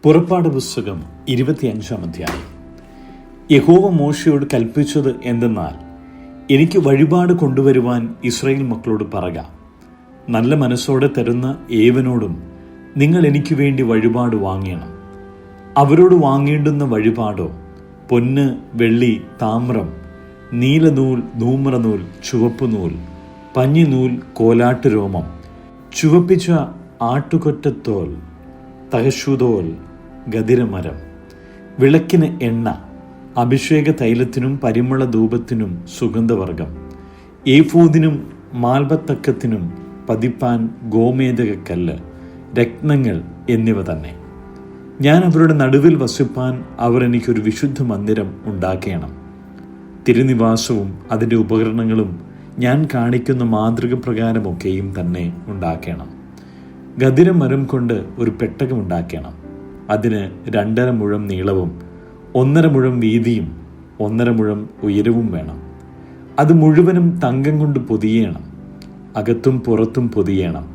പുറപ്പാട് പുസ്തകം 25-ാം അധ്യായം. യഹോവ മോശയോട് കൽപ്പിച്ചത് എന്തെന്നാൽ, എനിക്ക് വഴിപാട് കൊണ്ടുവരുവാൻ ഇസ്രായേൽ മക്കളോട് പറക. നല്ല മനസ്സോടെ തരുന്ന ഏവനോടും നിങ്ങൾ എനിക്ക് വേണ്ടി വഴിപാട് വാങ്ങണം. അവരോട് വാങ്ങേണ്ടുന്ന വഴിപാടോ പൊന്ന്, വെള്ളി, താമ്രം, നീലനൂൽ, ധൂമ്രനൂൽ, ചുവപ്പുനൂൽ, പഞ്ഞിനൂൽ, കോലാട്ടുരോമം, ചുവപ്പിച്ച ആട്ടുകൊറ്റത്തോൽ, തഹശൂതോൽ, ഗദിരമരം, വിളക്കിന് എണ്ണ, അഭിഷേക തൈലത്തിനും പരിമള ധൂപത്തിനും സുഗന്ധവർഗം, ഏഫോദിനും മാൽബത്തക്കത്തിനും പതിപ്പാൻ ഗോമേദകക്കല്ല്, രത്നങ്ങൾ എന്നിവ തന്നെ. ഞാൻ അവരുടെ നടുവിൽ വസിപ്പാൻ അവർ എനിക്കൊരു വിശുദ്ധ മന്ദിരം ഉണ്ടാക്കണം. തിരുനിവാസവും അതിൻ്റെ ഉപകരണങ്ങളും ഞാൻ കാണിക്കുന്ന മാതൃക പ്രകാരമൊക്കെയും തന്നെ ഉണ്ടാക്കണം. ഗദിരമരം കൊണ്ട് ഒരു പെട്ടകം ഉണ്ടാക്കണം. അതിന് 2.5 മുഴം നീളവും 1.5 മുഴം വീതിയും 1.5 മുഴം ഉയരവും വേണം. അത് മുഴുവനും തങ്കം കൊണ്ട് പൊതിയണം. അകത്തും പുറത്തും പൊതിയണം.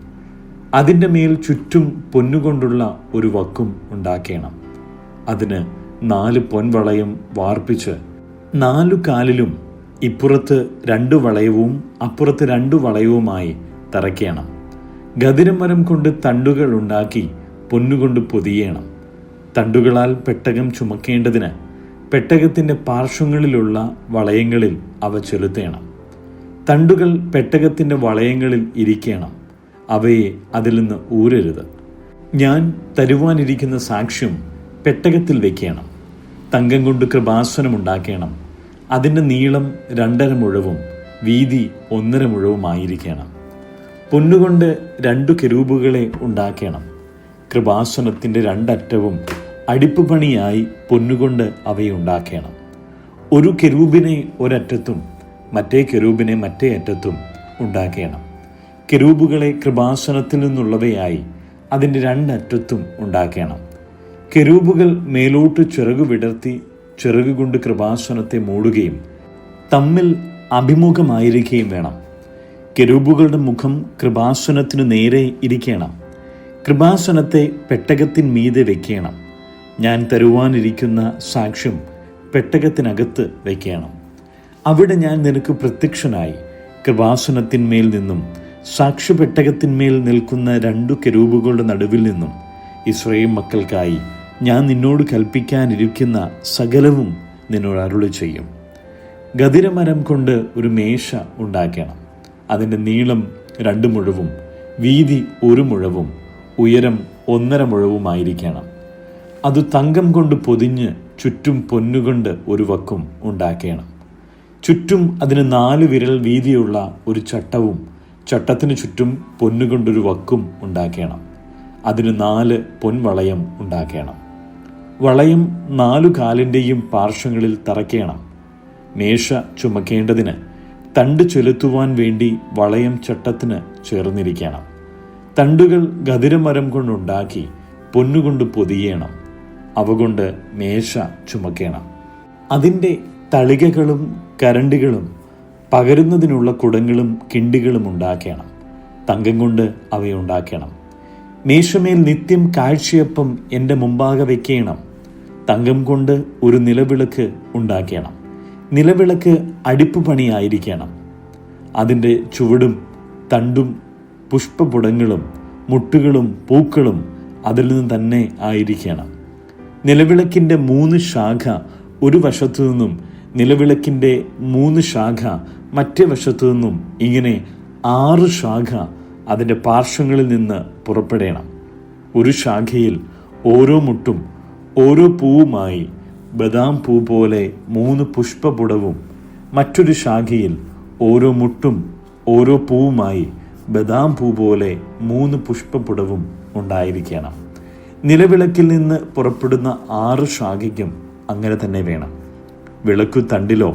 അതിൻ്റെ മേൽ ചുറ്റും പൊന്നുകൊണ്ടുള്ള ഒരു വക്കും ഉണ്ടാക്കണം. അതിന് 4 പൊൻവളയം വാർപ്പിച്ച് 4 കാലിലും ഇപ്പുറത്ത് 2 വളയവും അപ്പുറത്ത് 2 വളയവുമായി തറയ്ക്കണം. ഗദിരമരം കൊണ്ട് തണ്ടുകൾ ഉണ്ടാക്കി പൊന്നുകൊണ്ട് പൊതിയണം. തണ്ടുകളാൽ പെട്ടകം ചുമക്കേണ്ടതിന് പെട്ടകത്തിൻ്റെ പാർശ്വങ്ങളിലുള്ള വളയങ്ങളിൽ അവ ചെലുത്തേണം. തണ്ടുകൾ പെട്ടകത്തിൻ്റെ വളയങ്ങളിൽ ഇരിക്കണം. അവയെ അതിൽ നിന്ന് ഊരരുത്. ഞാൻ തരുവാനിരിക്കുന്ന സാക്ഷ്യം പെട്ടകത്തിൽ വയ്ക്കണം. തങ്കം കൊണ്ട് കൃപാസനം ഉണ്ടാക്കണം. അതിൻ്റെ നീളം 2.5 മുഴവും വീതി 1.5 മുഴവുമായിരിക്കണം. പൊന്നുകൊണ്ട് 2 കെരൂബുകളെ ഉണ്ടാക്കണം. കൃപാസനത്തിൻ്റെ 2 അറ്റവും അടിപ്പുപണിയായി പൊന്നുകൊണ്ട് അവയെ ഉണ്ടാക്കണം. ഒരു കെരൂബിനെ ഒരറ്റത്തും മറ്റേ കെരൂബിനെ മറ്റേ അറ്റത്തും ഉണ്ടാക്കണം. കെരൂബുകളെ കൃപാസനത്തിൽ നിന്നുള്ളവയായി അതിൻ്റെ 2 അറ്റത്തും ഉണ്ടാക്കണം. കെരൂബുകൾ മേലോട്ട് ചിറകു വിടർത്തി ചിറകുകൊണ്ട് കൃപാസനത്തെ മൂടുകയും തമ്മിൽ അഭിമുഖമായിരിക്കുകയും വേണം. കെരൂബുകളുടെ മുഖം കൃപാസനത്തിനു നേരെ ഇരിക്കണം. കൃപാസനത്തെ പെട്ടകത്തിന്മീതെ വയ്ക്കണം. ഞാൻ തരുവാനിരിക്കുന്ന സാക്ഷ്യം പെട്ടകത്തിനകത്ത് വയ്ക്കണം. അവിടെ ഞാൻ നിനക്ക് പ്രത്യക്ഷനായി കൃപാസനത്തിന്മേൽ നിന്നും സാക്ഷ്യപ്പെട്ടകത്തിന്മേൽ നിൽക്കുന്ന 2 കെരൂബുകളുടെ നടുവിൽ നിന്നും ഇസ്രായേൽ മക്കൾക്കായി ഞാൻ നിന്നോട് കൽപ്പിക്കാനിരിക്കുന്ന സകലവും നിന്നോട് അരുളി ചെയ്യും. ഗദിരമരം കൊണ്ട് ഒരു മേശ ഉണ്ടാക്കണം. അതിൻ്റെ നീളം 2 മുഴവും വീതി 1 മുഴവും ഉയരം 1.5 മുഴവുമായിരിക്കണം. അത് തങ്കം കൊണ്ട് പൊതിഞ്ഞ് ചുറ്റും പൊന്നുകൊണ്ട് ഒരു വക്കും ഉണ്ടാക്കണം. ചുറ്റും അതിന് 4 വിരൽ വീതിയുള്ള ഒരു ചട്ടവും ചട്ടത്തിന് ചുറ്റും പൊന്നുകൊണ്ടൊരു വക്കും ഉണ്ടാക്കണം. അതിന് 4 പൊൻവളയം ഉണ്ടാക്കണം. വളയം 4 കാലിൻ്റെയും പാർശ്വങ്ങളിൽ തറയ്ക്കണം. മേശ ചുമക്കേണ്ടതിന് തണ്ട് ചെലുത്തുവാൻ വേണ്ടി വളയം ചട്ടത്തിന് ചേർന്നിരിക്കണം. തണ്ടുകൾ ഗദിരമരം കൊണ്ടുണ്ടാക്കി പൊന്നുകൊണ്ട് പൊതിയണം. അവ കൊണ്ട് മേശ ചുമക്കണം. അതിൻ്റെ തളികകളും കരണ്ടികളും പകരുന്നതിനുള്ള കുടങ്ങളും കിണ്ടികളും ഉണ്ടാക്കണം. തങ്കം കൊണ്ട് അവയുണ്ടാക്കണം. മേശമേൽ നിത്യം കാഴ്ചയപ്പം എൻ്റെ മുമ്പാകെ വയ്ക്കണം. തങ്കം കൊണ്ട് ഒരു നിലവിളക്ക് ഉണ്ടാക്കണം. നിലവിളക്ക് അടിപ്പുപണിയായിരിക്കണം. അതിൻ്റെ ചുവടും തണ്ടും പുഷ്പപുടങ്ങളും മുട്ടുകളും പൂക്കളും അതിൽ നിന്ന് തന്നെ ആയിരിക്കണം. നിലവിളക്കിൻ്റെ 3 ശാഖ ഒരു വശത്തു നിന്നും നിലവിളക്കിൻ്റെ 3 ശാഖ മറ്റേ വശത്തു നിന്നും ഇങ്ങനെ 6 ശാഖ അതിൻ്റെ പാർശ്വങ്ങളിൽ നിന്ന് പുറപ്പെടണം. ഒരു ശാഖയിൽ ഓരോ മുട്ടും ഓരോ പൂവുമായി ബദാം പൂ പോലെ 3 പുഷ്പപുടവും മറ്റൊരു ശാഖയിൽ ഓരോ മുട്ടും ഓരോ പൂവുമായി ബദാം പൂ പോലെ 3 പുഷ്പപുടവും ഉണ്ടായിരിക്കണം. നിലവിളക്കിൽ നിന്ന് പുറപ്പെടുന്ന 6 ശാഖയ്ക്കും അങ്ങനെ തന്നെ വേണം. വിളക്കു തണ്ടിലോ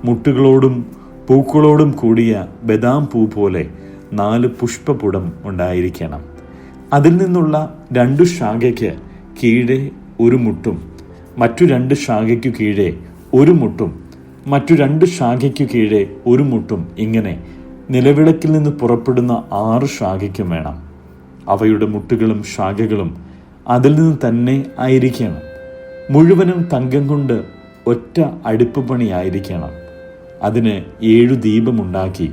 മുട്ടുകളോടും പൂക്കളോടും കൂടിയ ബദാം പൂ പോലെ 4 പുഷ്പപുടം ഉണ്ടായിരിക്കണം. അതിൽ നിന്നുള്ള 2 ശാഖയ്ക്ക് കീഴെ ഒരു മുട്ടും മറ്റു 2 ശാഖയ്ക്കു കീഴെ ഒരു മുട്ടും മറ്റു 2 ശാഖയ്ക്കു കീഴെ ഒരു മുട്ടും ഇങ്ങനെ നിലവിളക്കിൽ നിന്ന് പുറപ്പെടുന്ന 6 ശാഖയ്ക്കും വേണം. അവയുടെ മുട്ടുകളും ശാഖകളും അതിൽ നിന്ന് തന്നെ ആയിരിക്കണം. മുഴുവനും തങ്കം കൊണ്ട് ഒറ്റ അടുപ്പ് പണിയായിരിക്കണം. അതിന് 7 ദീപമുണ്ടാക്കി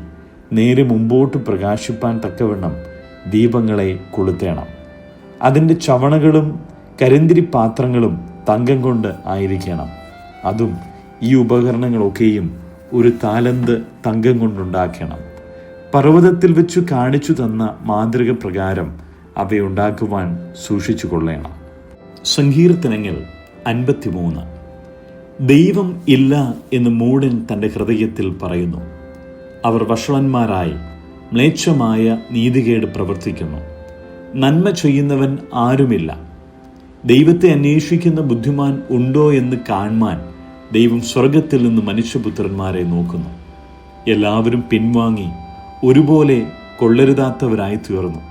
നേരെ മുമ്പോട്ട് പ്രകാശിപ്പാൻ തക്കവണ്ണം ദീപങ്ങളെ കൊളുത്തേണം. അതിൻ്റെ ചവണകളും കരിന്തിരി പാത്രങ്ങളും തങ്കം കൊണ്ട് ആയിരിക്കണം. അതും ഈ ഉപകരണങ്ങളൊക്കെയും 1 താലന്ത് തങ്കം കൊണ്ടുണ്ടാക്കണം. പർവ്വതത്തിൽ വെച്ച് കാണിച്ചു തന്ന മാതൃക പ്രകാരം അവയുണ്ടാക്കുവാൻ സൂക്ഷിച്ചു കൊള്ളണം. സങ്കീർത്തനങ്ങൾ 53. ദൈവം ഇല്ല എന്ന് മൂഢൻ തൻ്റെ ഹൃദയത്തിൽ പറയുന്നു. അവർ വഷളന്മാരായി മ്ലേച്ഛമായ നീതികേട് പ്രവർത്തിക്കുന്നു. നന്മ ചെയ്യുന്നവൻ ആരുമില്ല. ദൈവത്തെ അന്വേഷിക്കുന്ന ബുദ്ധിമാൻ ഉണ്ടോ എന്ന് കാണുവാൻ ദൈവം സ്വർഗത്തിൽ നിന്ന് മനുഷ്യപുത്രന്മാരെ നോക്കുന്നു. എല്ലാവരും പിൻവാങ്ങി ഒരുപോലെ കൊള്ളരുതാത്തവരായി തീർന്നു.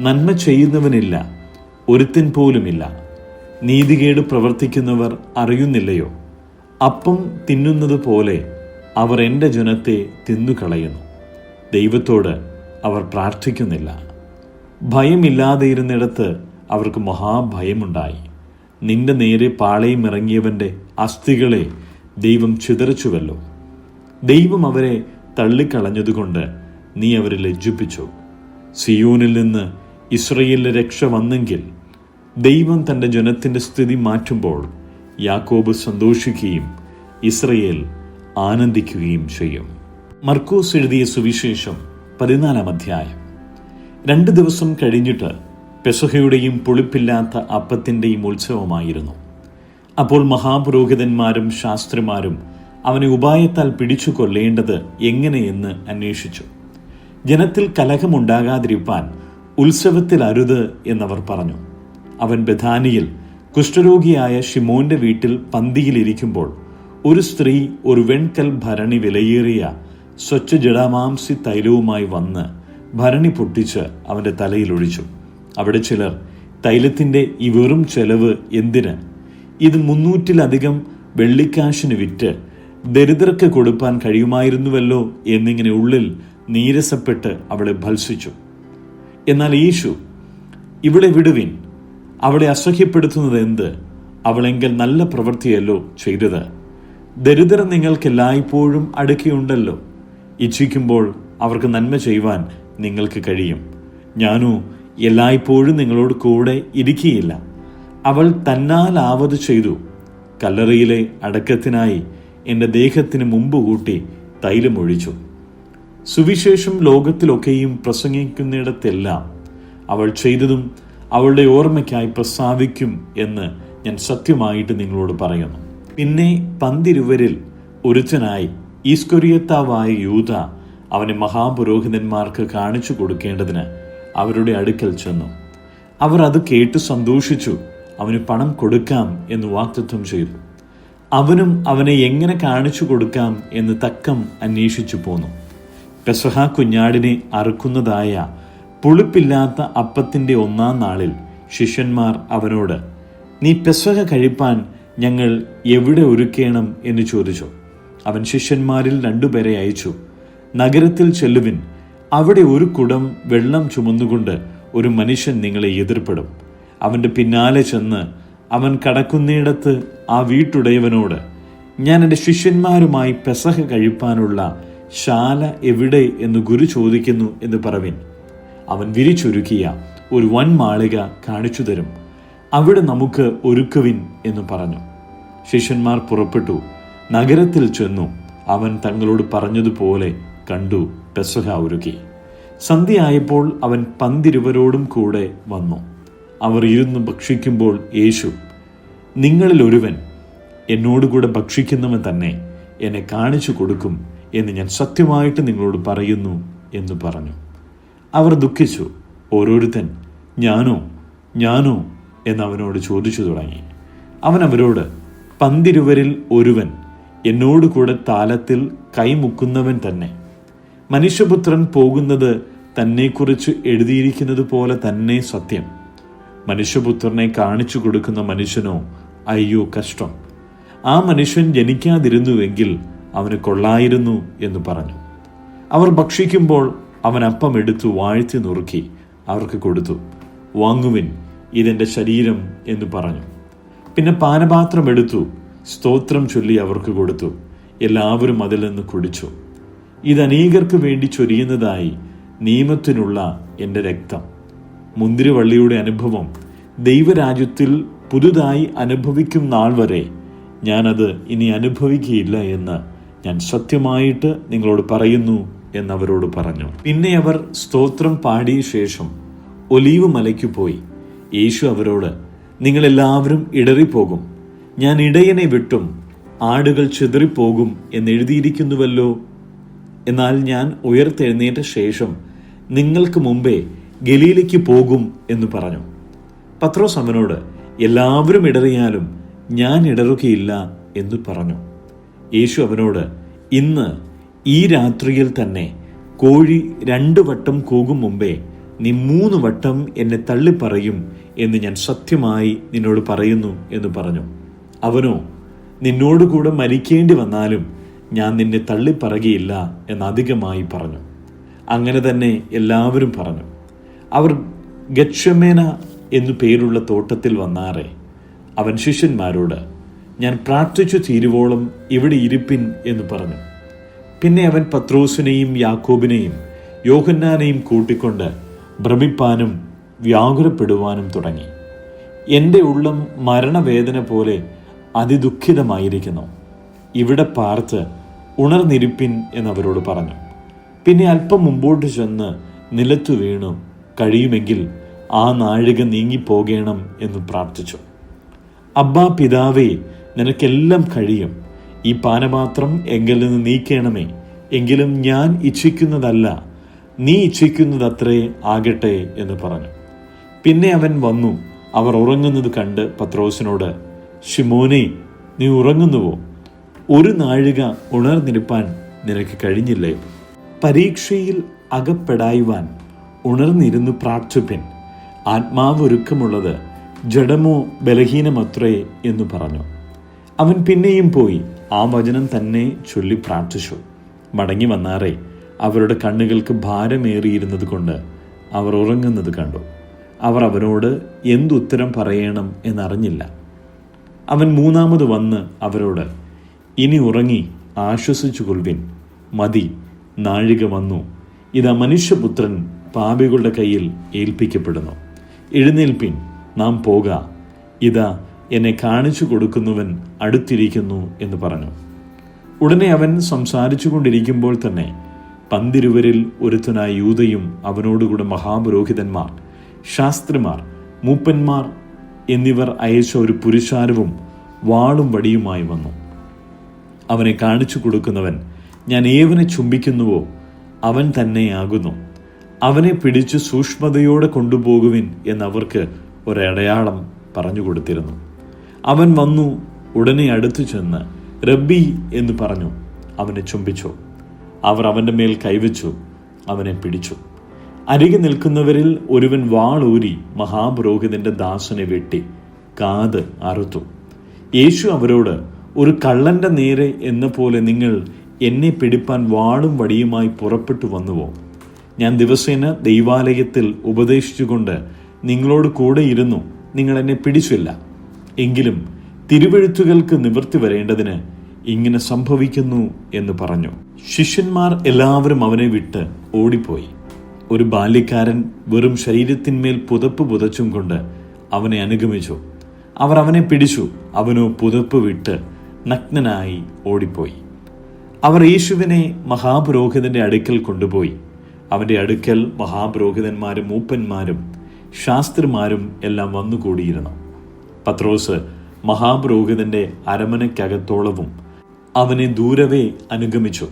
നന്മ ചെയ്യുന്നവനില്ല, ഒരുത്തൻ പോലുമില്ല. നീതികേട് പ്രവർത്തിക്കുന്നവർ അറിയുന്നില്ലയോ? അപ്പം തിന്നുന്നത് പോലെ അവർ എൻ്റെ ജനത്തെ തിന്നുകളയുന്നു. ദൈവത്തോട് അവർ പ്രാർത്ഥിക്കുന്നില്ല. ഭയമില്ലാതെയിരുന്നിടത്ത് അവർക്ക് മഹാഭയമുണ്ടായി. നിന്റെ നേരെ പാളയം ഇറങ്ങിയവൻ്റെ അസ്ഥികളെ ദൈവം ചിതറിച്ചുവല്ലോ. ദൈവം അവരെ തള്ളിക്കളഞ്ഞതുകൊണ്ട് നീ അവരെ ലജ്ജിപ്പിച്ചു. സിയോനിൽ നിന്ന് ഇസ്രയേലിന് രക്ഷ വന്നെങ്കിൽ ദൈവം തൻ്റെ ജനത്തിൻ്റെ സ്ഥിതി മാറ്റുമ്പോൾ യാക്കോബ് സന്തോഷിക്കുകയും ഇസ്രയേൽ ആനന്ദിക്കുകയും ചെയ്യും. മർക്കോസ് എഴുതിയ സുവിശേഷം 14-ാം അധ്യായം. 2 ദിവസം കഴിഞ്ഞിട്ട് പെസഹയുടെയും പുളിപ്പില്ലാത്ത അപ്പത്തിൻ്റെയും ഉത്സവമായിരുന്നു. അപ്പോൾ മഹാപുരോഹിതന്മാരും ശാസ്ത്രിമാരും അവനെ ഉപായത്താൽ പിടിച്ചു കൊല്ലേണ്ടത് എങ്ങനെയെന്ന് അന്വേഷിച്ചു. ജനത്തിൽ കലഹമുണ്ടാകാതിരിപ്പാൻ ഉത്സവത്തിൽ അരുത് എന്നവർ പറഞ്ഞു. അവൻ ബഥാനിയിൽ കുഷ്ഠരോഗിയായ ശിമോന്റെ വീട്ടിൽ പന്തിയിലിരിക്കുമ്പോൾ ഒരു സ്ത്രീ ഒരു വെൺകൽ ഭരണി വിലയേറിയ സ്വച്ഛ ജടാമാംസി തൈലവുമായി വന്ന് ഭരണി പൊട്ടിച്ച് അവൻ്റെ തലയിൽ ഒഴിച്ചു. അവിടെ ചിലർ, തൈലത്തിൻ്റെ ഈ വെറും ചെലവ് എന്തിന്? ഇത് 300-ലധികം വെള്ളിക്കാശിന് വിറ്റ് ദരിദ്രർക്ക് കൊടുപ്പാൻ കഴിയുമായിരുന്നുവല്ലോ എന്നിങ്ങനെ ഉള്ളിൽ നീരസപ്പെട്ട് അവളെ ഭത്സിച്ചു. എന്നാൽ യേശു, ഇവളെ വിടുവിൻ, അവളെ അസഹ്യപ്പെടുത്തുന്നത് എന്ത്? അവളെങ്കിൽ നല്ല പ്രവൃത്തിയല്ലോ ചെയ്തത്. ദരിദ്രർ നിങ്ങൾക്ക് എല്ലായ്പ്പോഴും അടുക്കിയുണ്ടല്ലോ. ഇച്ഛിക്കുമ്പോൾ അവർക്ക് നന്മ ചെയ്യുവാൻ നിങ്ങൾക്ക് കഴിയും. ഞാനോ എല്ലായ്പ്പോഴും നിങ്ങളോട് കൂടെ ഇരിക്കുകയില്ല. അവൾ തന്നാലാവത് ചെയ്തു. കല്ലറയിലെ അടക്കത്തിനായി എൻ്റെ ദേഹത്തിന് മുമ്പ് കൂട്ടി തൈലമൊഴിച്ചു. സുവിശേഷം ലോകത്തിലൊക്കെയും പ്രസംഗിക്കുന്നിടത്തെല്ലാം അവൾ ചെയ്തതും അവളുടെ ഓർമ്മയ്ക്കായി പ്രസ്താവിക്കും എന്ന് ഞാൻ സത്യമായിട്ട് നിങ്ങളോട് പറയുന്നു. പിന്നെ 12 ഒരുത്തനായി ഈസ്കൊരിയോത്താവായ യൂദ അവനെ മഹാപുരോഹിതന്മാർക്ക് കാണിച്ചു കൊടുക്കേണ്ടതിന് അവരുടെ അടുക്കൽ ചെന്നു. അവർ അത് കേട്ട് സന്തോഷിച്ചു. അവന് പണം കൊടുക്കാം എന്ന് വാഗ്ദത്തം ചെയ്തു. അവനും അവനെ എങ്ങനെ കാണിച്ചു കൊടുക്കാം എന്ന് തക്കം അന്വേഷിച്ചു പോന്നു. പെസഹ കുഞ്ഞാടിനെ അറുക്കുന്നതായ പുളിപ്പില്ലാത്ത അപ്പത്തിൻ്റെ 1-ാം നാളിൽ ശിഷ്യന്മാർ അവനോട്, നീ പെസഹ കഴിപ്പാൻ ഞങ്ങൾ എവിടെ ഒരുക്കേണം എന്ന് ചോദിച്ചു. അവൻ ശിഷ്യന്മാരിൽ 2 പേരെ അയച്ചു. നഗരത്തിൽ ചെല്ലുവിൻ, അവിടെ ഒരു കുടം വെള്ളം ചുമന്നുകൊണ്ട് ഒരു മനുഷ്യൻ നിങ്ങളെ എതിർപ്പെടും. അവൻ്റെ പിന്നാലെ ചെന്ന് അവൻ കടക്കുന്നിടത്ത് ആ വീട്ടുടയവനോട്, ഞാൻ എൻ്റെ ശിഷ്യന്മാരുമായി പെസഹ കഴിപ്പാനുള്ള ശാല എവിടെ എന്ന് ഗുരു ചോദിക്കുന്നു എന്ന് പറവിൻ. അവൻ വിരിച്ചൊരുക്കിയ ഒരു വൻമാളിക കാണിച്ചു തരും. അവിടെ നമുക്ക് ഒരുക്കുവിൻ എന്ന് പറഞ്ഞു. ശിഷ്യന്മാർ പുറപ്പെട്ടു. നഗരത്തിൽ ചെന്നു. അവൻ തങ്ങളോട് പറഞ്ഞതുപോലെ കണ്ടു പെസഹ ഒരുക്കി. സന്ധ്യയായപ്പോൾ അവൻ 12 കൂടെ വന്നു. അവർ ഇരുന്ന് ഭക്ഷിക്കുമ്പോൾ യേശു, നിങ്ങളിൽ ഒരുവൻ എന്നോടുകൂടെ ഭക്ഷിക്കുന്നവൻ തന്നെ എന്നെ കാണിച്ചു കൊടുക്കും എന്ന് ഞാൻ സത്യമായിട്ട് നിങ്ങളോട് പറയുന്നു എന്ന് പറഞ്ഞു. അവർ ദുഃഖിച്ചു. ഓരോരുത്തൻ, ഞാനോ ഞാനോ എന്നവനോട് ചോദിച്ചു തുടങ്ങി. അവൻ അവരോട്, 12 ഒരുവൻ എന്നോടുകൂടെ താലത്തിൽ കൈമുക്കുന്നവൻ തന്നെ. മനുഷ്യപുത്രൻ പോകുന്നത് തന്നെക്കുറിച്ച് എഴുതിയിരിക്കുന്നത് പോലെ തന്നെ സത്യം. മനുഷ്യപുത്രനെ കാണിച്ചു കൊടുക്കുന്ന മനുഷ്യനോ അയ്യോ കഷ്ടം. ആ മനുഷ്യൻ ജനിക്കാതിരുന്നുവെങ്കിൽ അവന് കൊള്ളായിരുന്നു എന്ന് പറഞ്ഞു. അവർ ഭക്ഷിക്കുമ്പോൾ അവൻ അപ്പം എടുത്തു വാഴ്ത്തി നുറുക്കി അവർക്ക് കൊടുത്തു. വാങ്ങുവിൻ, ഇതെൻ്റെ ശരീരം എന്ന് പറഞ്ഞു. പിന്നെ പാനപാത്രം എടുത്തു, സ്തോത്രം ചൊല്ലി അവർക്ക് കൊടുത്തു. എല്ലാവരും അതിൽ നിന്ന് കുടിച്ചു. ഇത് അനേകർക്ക് വേണ്ടി ചൊരിയുന്നതായി നിയമത്തിനുള്ള എൻ്റെ രക്തം. മുന്തിരിവള്ളിയുടെ അനുഭവം ദൈവരാജ്യത്തിൽ പുതുതായി അനുഭവിക്കും നാൾ വരെ ഞാനത് ഇനി അനുഭവിക്കുകയില്ല എന്ന് ഞാൻ സത്യമായിട്ട് നിങ്ങളോട് പറയുന്നു എന്നവരോട് പറഞ്ഞു. പിന്നെ അവർ സ്തോത്രം പാടിയ ശേഷം ഒലീവ് മലയ്ക്ക് പോയി. യേശു അവരോട്, നിങ്ങളെല്ലാവരും ഇടറിപ്പോകും, ഞാൻ ഇടയനെ വിട്ടും ആടുകൾ ചിതറിപ്പോകും എന്നെഴുതിയിരിക്കുന്നുവല്ലോ. എന്നാൽ ഞാൻ ഉയർത്തെഴുന്നേറ്റ ശേഷം നിങ്ങൾക്ക് മുമ്പേ ഗലീലയ്ക്ക് പോകും എന്ന് പറഞ്ഞു. പത്രോസ് അവനോട്, എല്ലാവരും ഇടറിയാലും ഞാൻ ഇടറുകയില്ല എന്ന് പറഞ്ഞു. യേശു അവനോട്, ഇന്ന് ഈ രാത്രിയിൽ തന്നെ കോഴി 2 വട്ടം കൂകും മുമ്പേ നീ 3 വട്ടം എന്നെ തള്ളിപ്പറയും എന്ന് ഞാൻ സത്യമായി നിന്നോട് പറയുന്നു എന്ന് പറഞ്ഞു. അവനോ, നിന്നോടുകൂടെ മരിക്കേണ്ടി വന്നാലും ഞാൻ നിന്നെ തള്ളിപ്പറയുകയില്ല എന്ന് അധികമായി പറഞ്ഞു. അങ്ങനെ തന്നെ എല്ലാവരും പറഞ്ഞു. അവർ ഗത്ശമേന എന്നു പേരുള്ള തോട്ടത്തിൽ വന്നാറെ അവൻ ശിഷ്യന്മാരോട്, ഞാൻ പ്രാർത്ഥിച്ചു തീരുവോളം ഇവിടെ ഇരിപ്പിൻ എന്ന് പറഞ്ഞു. പിന്നെ അവൻ പത്രോസിനെയും യാക്കോബിനെയും യോഹന്നാനെയും കൂട്ടിക്കൊണ്ട് ഭ്രമിപ്പാനും വ്യാകുലപ്പെടുവാനും തുടങ്ങി. എൻ്റെ ഉള്ളം മരണവേദന പോലെ അതിദുഃഖിതമായിരിക്കുന്നു, ഇവിടെ പാർത്ത് ഉണർന്നിരിപ്പിൻ എന്നവരോട് പറഞ്ഞു. പിന്നെ അല്പം മുമ്പോട്ട് ചെന്ന് നിലത്തു വീണു, കഴിയുമെങ്കിൽ ആ നാഴിക നീങ്ങിപ്പോകേണം എന്ന് പ്രാർത്ഥിച്ചു. അബ്ബാ പിതാവേ, നിനക്കെല്ലാം കഴിയും, ഈ പാനപാത്രം എങ്കിൽ നിന്ന് നീക്കണമേ, എങ്കിലും ഞാൻ ഇച്ഛിക്കുന്നതല്ല നീ ഇച്ഛിക്കുന്നതത്രേ ആകട്ടെ എന്ന് പറഞ്ഞു. പിന്നെ അവൻ വന്നു അവർ ഉറങ്ങുന്നത് കണ്ട് പത്രോസിനോട്, ശിമോനെ, നീ ഉറങ്ങുന്നുവോ? ഒരു നാഴിക ഉണർന്നിരിപ്പാൻ നിനക്ക് കഴിഞ്ഞില്ലേ? പരീക്ഷയിൽ അകപ്പെടായുവാൻ ഉണർന്നിരുന്നു പ്രാർത്ഥിപ്പിൻ, ആത്മാവ് ഒരുക്കമുള്ളത് ജഡമോ ബലഹീനമത്രേ എന്ന് പറഞ്ഞു. അവൻ പിന്നെയും പോയി ആ വചനം തന്നെ ചൊല്ലി പ്രാർത്ഥിച്ചു. മടങ്ങി വന്നാറേ അവരുടെ കണ്ണുകൾക്ക് ഭാരമേറിയിരുന്നത് കൊണ്ട് അവർ ഉറങ്ങുന്നത് കണ്ടു. അവർ അവനോട് എന്തുത്തരം പറയണം എന്നറിഞ്ഞില്ല. അവൻ 3ാമത് വന്ന് അവരോട്, ഇനി ഉറങ്ങി ആശ്വസിച്ചു കൊള്ളുവിൻ, മതി, നാഴിക വന്നു, ഇതാ മനുഷ്യപുത്രൻ പാപികളുടെ കയ്യിൽ ഏൽപ്പിക്കപ്പെടുന്നു. എഴുന്നേൽപ്പിൻ, നാം പോക, ഇതാ എന്നെ കാണിച്ചു കൊടുക്കുന്നവൻ അടുത്തിരിക്കുന്നു എന്ന് പറഞ്ഞു. ഉടനെ അവൻ സംസാരിച്ചു കൊണ്ടിരിക്കുമ്പോൾ തന്നെ 12 ഒരുത്തനായ യൂദയും അവനോടുകൂടെ മഹാപുരോഹിതന്മാർ, ശാസ്ത്രിമാർ, മൂപ്പന്മാർ എന്നിവർ അയച്ച ഒരു പുരുഷാരവും വാളും വടിയുമായി വന്നു. അവനെ കാണിച്ചു കൊടുക്കുന്നവൻ, ഞാൻ ഏവനെ ചുംബിക്കുന്നുവോ അവൻ തന്നെയാകുന്നു, അവനെ പിടിച്ച് സൂക്ഷ്മതയോടെ കൊണ്ടുപോകുവിൻ എന്നവർക്ക് ഒരടയാളം പറഞ്ഞു കൊടുത്തിരുന്നു. അവൻ വന്നു ഉടനെ അടുത്തു ചെന്ന് റബ്ബി എന്ന് പറഞ്ഞു അവനെ ചുംബിച്ചു. അവർ അവൻ്റെ മേൽ കൈവച്ചു അവനെ പിടിച്ചു. അരികെ നിൽക്കുന്നവരിൽ ഒരുവൻ വാളൂരി മഹാപുരോഹിതന്റെ ദാസനെ വെട്ടി കാത് അറുത്തു. യേശു അവരോട്, ഒരു കള്ളന്റെ നേരെ എന്ന പോലെ നിങ്ങൾ എന്നെ പിടിപ്പാൻ വാളും വടിയുമായി പുറപ്പെട്ടു വന്നുവോ? ഞാൻ ദിവസേന ദൈവാലയത്തിൽ ഉപദേശിച്ചുകൊണ്ട് നിങ്ങളോട് കൂടെ ഇരുന്നു, നിങ്ങൾ എന്നെ പിടിച്ചില്ല. എങ്കിലും തിരുവെഴുത്തുകൾക്ക് നിവൃത്തി വരേണ്ടതിന് ഇങ്ങനെ സംഭവിക്കുന്നു എന്ന് പറഞ്ഞു. ശിഷ്യന്മാർ എല്ലാവരും അവനെ വിട്ട് ഓടിപ്പോയി. ഒരു ബാല്യക്കാരൻ വെറും ശരീരത്തിന്മേൽ പുതപ്പ് പുതച്ചും കൊണ്ട് അവനെ അനുഗമിച്ചു. അവർ അവനെ പിടിച്ചു, അവനോ പുതപ്പ് വിട്ട് നഗ്നനായി ഓടിപ്പോയി. അവർ യേശുവിനെ മഹാപുരോഹിതന്റെ അടുക്കൽ കൊണ്ടുപോയി. അവന്റെ അടുക്കൽ മഹാപുരോഹിതന്മാരും മൂപ്പന്മാരും ശാസ്ത്രിമാരും എല്ലാം വന്നുകൂടിയിരുന്നു. പത്രോസ് മഹാപുരോഹിതന്റെ അരമനയ്ക്കകത്തോളവും അവനെ ദൂരവേ അനുഗമിച്ചു.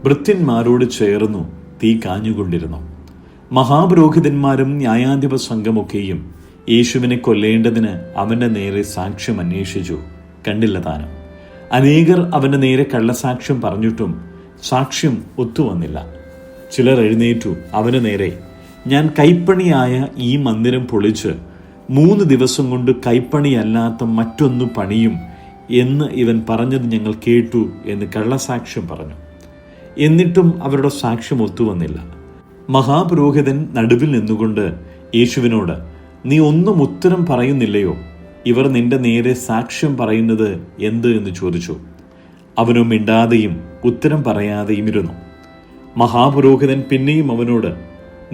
ഭൃത്യന്മാരോട് ചേർന്നു തീ കാഞ്ഞുകൊണ്ടിരുന്നു. മഹാപുരോഹിതന്മാരും ന്യായാധിപ സംഘമൊക്കെയും യേശുവിനെ കൊല്ലേണ്ടതിന് അവന്റെ നേരെ സാക്ഷ്യം അന്വേഷിച്ചു, കണ്ടില്ല താനും. അനേകർ അവന്റെ നേരെ കള്ളസാക്ഷ്യം പറഞ്ഞിട്ടും സാക്ഷ്യം ഒത്തുവന്നില്ല. ചിലർ എഴുന്നേറ്റു അവന് നേരെ, ഞാൻ കൈപ്പണിയായ ഈ മന്ദിരം പൊളിച്ച് 3 ദിവസം കൊണ്ട് കൈപ്പണിയല്ലാത്ത മറ്റൊന്നു പണിയും എന്ന് ഇവൻ പറഞ്ഞത് ഞങ്ങൾ കേട്ടു എന്ന് കള്ളസാക്ഷ്യം പറഞ്ഞു. എന്നിട്ടും അവരുടെ സാക്ഷ്യം ഒത്തുവന്നില്ല. മഹാപുരോഹിതൻ നടുവിൽ നിന്നുകൊണ്ട് യേശുവിനോട്, നീ ഒന്നും ഉത്തരം പറയുന്നില്ലയോ? ഇവർ നിന്റെ നേരെ സാക്ഷ്യം പറയുന്നത് എന്ത് എന്ന് ചോദിച്ചു. അവനോ മിണ്ടാതെയും ഉത്തരം പറയാതെയും ഇരുന്നു. മഹാപുരോഹിതൻ പിന്നെയും അവനോട്,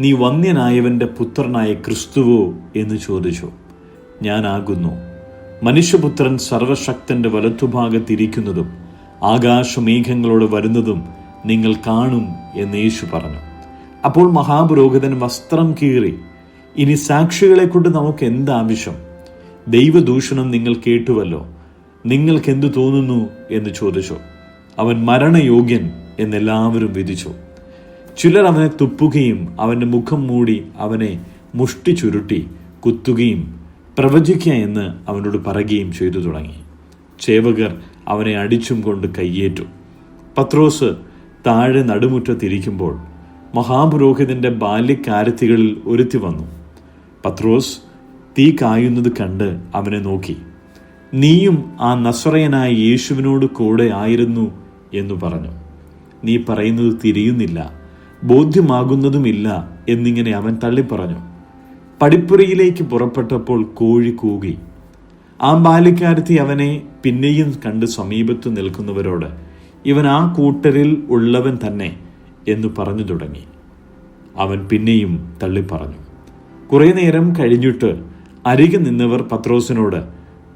നീ വന്ധ്യനായവന്റെ പുത്രനായ ക്രിസ്തുവോ എന്ന് ചോദിച്ചു. ഞാനാകുന്നു. മനുഷ്യപുത്രൻ സർവശക്തന്റെ വലത്തുഭാഗത്തിരിക്കുന്നതും ആകാശമേഘങ്ങളോട് വരുന്നതും നിങ്ങൾ കാണും എന്ന് യേശു പറഞ്ഞു. അപ്പോൾ മഹാപുരോഹിതൻ വസ്ത്രം കീറി, ഇനി സാക്ഷികളെ കൊണ്ട് നമുക്ക് എന്താവശ്യം? ദൈവദൂഷണം നിങ്ങൾ കേട്ടുവല്ലോ, നിങ്ങൾക്കെന്തു തോന്നുന്നു എന്ന് ചോദിച്ചു. അവൻ മരണയോഗ്യൻ എന്നെല്ലാവരും വിധിച്ചു. ചിലർ അവനെ തുപ്പുകയും അവന്റെ മുഖം മൂടി അവനെ മുഷ്ടി ചുരുട്ടി കുത്തുകയും പ്രവചിക്കുക എന്ന് അവനോട് പറയുകയും ചെയ്തു തുടങ്ങി. ചേവകർ അവനെ അടിച്ചും കൊണ്ട് കയ്യേറ്റു. പത്രോസ് താഴെ നടുമുറ്റത്തിരിക്കുമ്പോൾ മഹാപുരോഹിതന്റെ ബാല്യക്കാരത്തികളിൽ ഒരുത്തി വന്നു. പത്രോസ് തീ കായുന്നത് കണ്ട് അവനെ നോക്കി, നീയും ആ നസറയനായ യേശുവിനോട് കൂടെ ആയിരുന്നു എന്ന് പറഞ്ഞു. നീ പറയുന്നത് തിരിയുന്നില്ല, ബോധ്യമാകുന്നതുമില്ല എന്നിങ്ങനെ അവൻ തള്ളിപ്പറഞ്ഞു. പടിപ്പുരയിലേക്ക് പുറപ്പെട്ടപ്പോൾ കോഴി കൂകി. ആ ബാല്യക്കാരത്തി അവനെ പിന്നെയും കണ്ട് സമീപത്ത് നിൽക്കുന്നവരോട്, ഇവൻ ആ കൂട്ടരിൽ ഉള്ളവൻ തന്നെ എന്ന് പറഞ്ഞു തുടങ്ങി. അവൻ പിന്നെയും തള്ളിപ്പറഞ്ഞു. കുറെ നേരം കഴിഞ്ഞിട്ട് അരികെ നിന്നവർ പത്രോസിനോട്,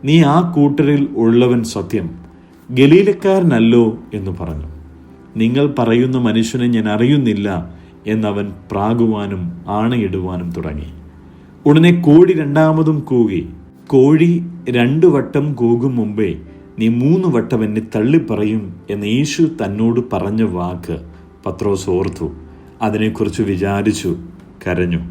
നീ ആ കൂട്ടരിൽ ഉള്ളവൻ സത്യം, ഗലീലക്കാരനല്ലോ എന്ന് പറഞ്ഞു. നിങ്ങൾ പറയുന്ന മനുഷ്യനെ ഞാൻ അറിയുന്നില്ല എന്നവൻ പ്രാകുവാനും ആണയിടുവാനും തുടങ്ങി. ഉടനെ കോഴി രണ്ടാമതും കൂകി. കോഴി 2 വട്ടം കൂകും മുമ്പേ നീ 3 വട്ടം എന്നെ തള്ളിപ്പറയും എന്ന് യേശു തന്നോട് പറഞ്ഞ വാക്ക് പത്രോസ് ഓർത്തു. അതിനെക്കുറിച്ച് വിചാരിച്ചു, കരഞ്ഞു.